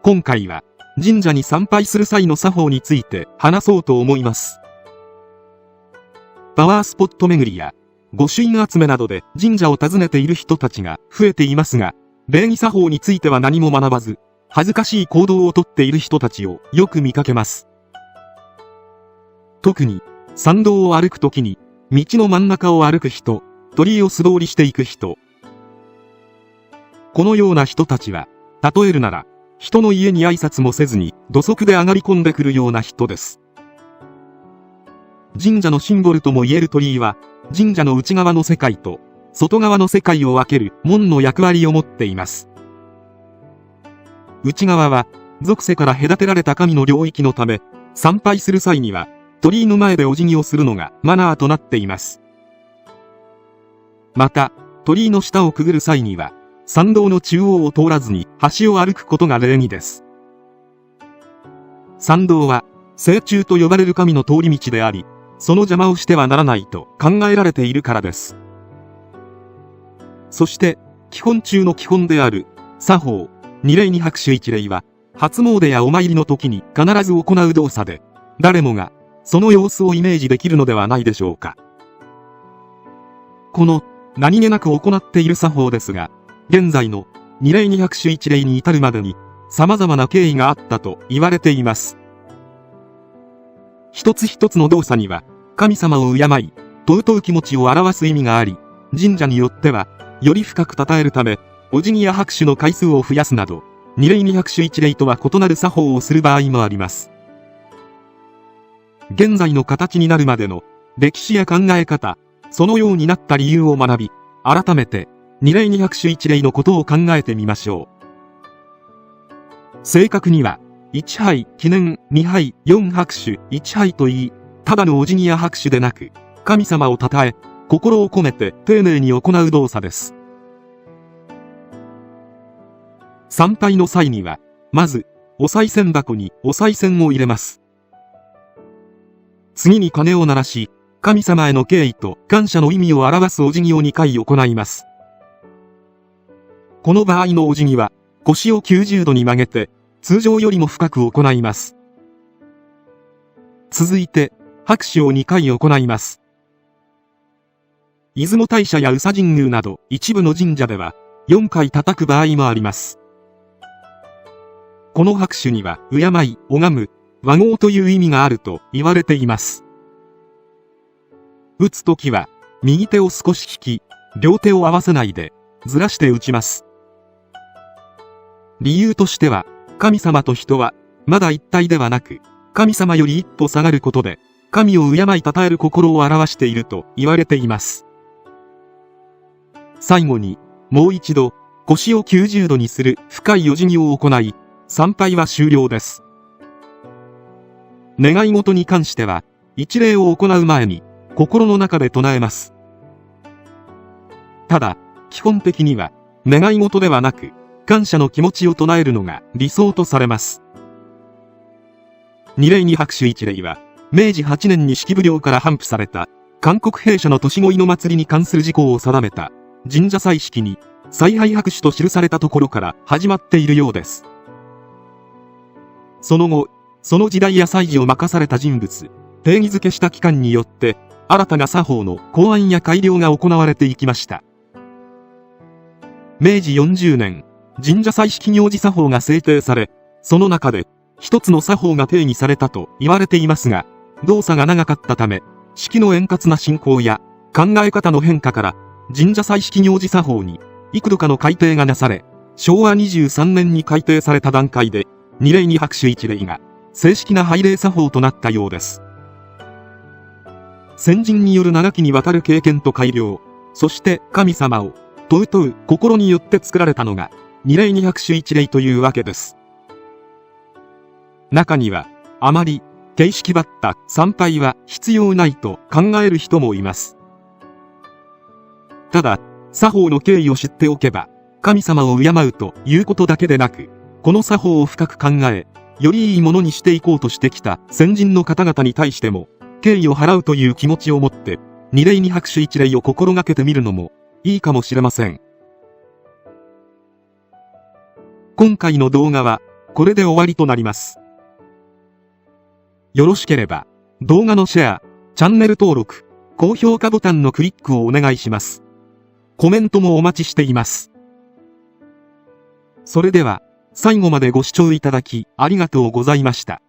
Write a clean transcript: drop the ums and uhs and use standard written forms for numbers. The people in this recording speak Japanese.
今回は神社に参拝する際の作法について話そうと思います。パワースポット巡りや御朱印集めなどで神社を訪ねている人たちが増えていますが、礼儀作法については何も学ばず、恥ずかしい行動をとっている人たちをよく見かけます。特に参道を歩くときに道の真ん中を歩く人、鳥居を素通りしていく人、このような人たちは例えるなら人の家に挨拶もせずに土足で上がり込んでくるような人です。神社のシンボルともいえる鳥居は神社の内側の世界と外側の世界を分ける門の役割を持っています。内側は俗世から隔てられた神の領域のため、参拝する際には鳥居の前でお辞儀をするのがマナーとなっています。また鳥居の下をくぐる際には参道の中央を通らずに端を歩くことが礼儀です。参道は聖柱と呼ばれる神の通り道であり、その邪魔をしてはならないと考えられているからです。そして基本中の基本である作法、二礼二拍手一礼は初詣やお参りの時に必ず行う動作で、誰もがその様子をイメージできるのではないでしょうか。この何気なく行っている作法ですが、現在の二礼二拍手一礼に至るまでに様々な経緯があったと言われています。一つ一つの動作には神様を敬い尊う気持ちを表す意味があり、神社によってはより深く称えるためお辞儀や拍手の回数を増やすなど、二礼二拍手一礼とは異なる作法をする場合もあります。現在の形になるまでの歴史や考え方、そのようになった理由を学び、改めて二礼二拍手一礼のことを考えてみましょう。正確には1杯記念、2杯4拍手1杯と言い、ただのお辞儀や拍手でなく神様を称え心を込めて丁寧に行う動作です。参拝の際にはまずお賽銭箱にお賽銭を入れます。次に鐘を鳴らし、神様への敬意と感謝の意味を表すお辞儀を2回行います。この場合のお辞儀は腰を90度に曲げて通常よりも深く行います。続いて拍手を2回行います。出雲大社や宇佐神宮など一部の神社では4回叩く場合もあります。この拍手には敬い、拝む、和合という意味があると言われています。打つときは右手を少し引き、両手を合わせないでずらして打ちます。理由としては、神様と人はまだ一体ではなく、神様より一歩下がることで神を敬い称える心を表していると言われています。最後にもう一度腰を90度にする深いお辞儀を行い、参拝は終了です。願い事に関しては一礼を行う前に心の中で唱えます。ただ基本的には願い事ではなく感謝の気持ちを唱えるのが理想とされます。二礼二拍手一礼は明治8年に式奉行から頒布された韓国兵舎の年越の祭りに関する事項を定めた神社祭式に采配拍手と記されたところから始まっているようです。その後、その時代や祭事を任された人物、定義づけした機関によって新たな作法の考案や改良が行われていきました。明治40年、神社祭式行事作法が制定され、その中で一つの作法が定義されたと言われていますが、動作が長かったため、式の円滑な進行や考え方の変化から神社祭式行事作法に幾度かの改定がなされ、昭和23年に改定された段階で二礼二拍手一礼が正式な拝礼作法となったようです。先人による長きにわたる経験と改良、そして神様を尊う心によって作られたのが二礼二拍手一礼というわけです。中にはあまり形式ばった参拝は必要ないと考える人もいます。ただ作法の経緯を知っておけば神様を敬うということだけでなく、この作法を深く考えよりいいものにしていこうとしてきた先人の方々に対しても敬意を払うという気持ちを持って二礼二拍手一礼を心がけてみるのもいいかもしれません。今回の動画はこれで終わりとなります。よろしければ、動画のシェア、チャンネル登録、高評価ボタンのクリックをお願いします。コメントもお待ちしています。それでは、最後までご視聴いただきありがとうございました。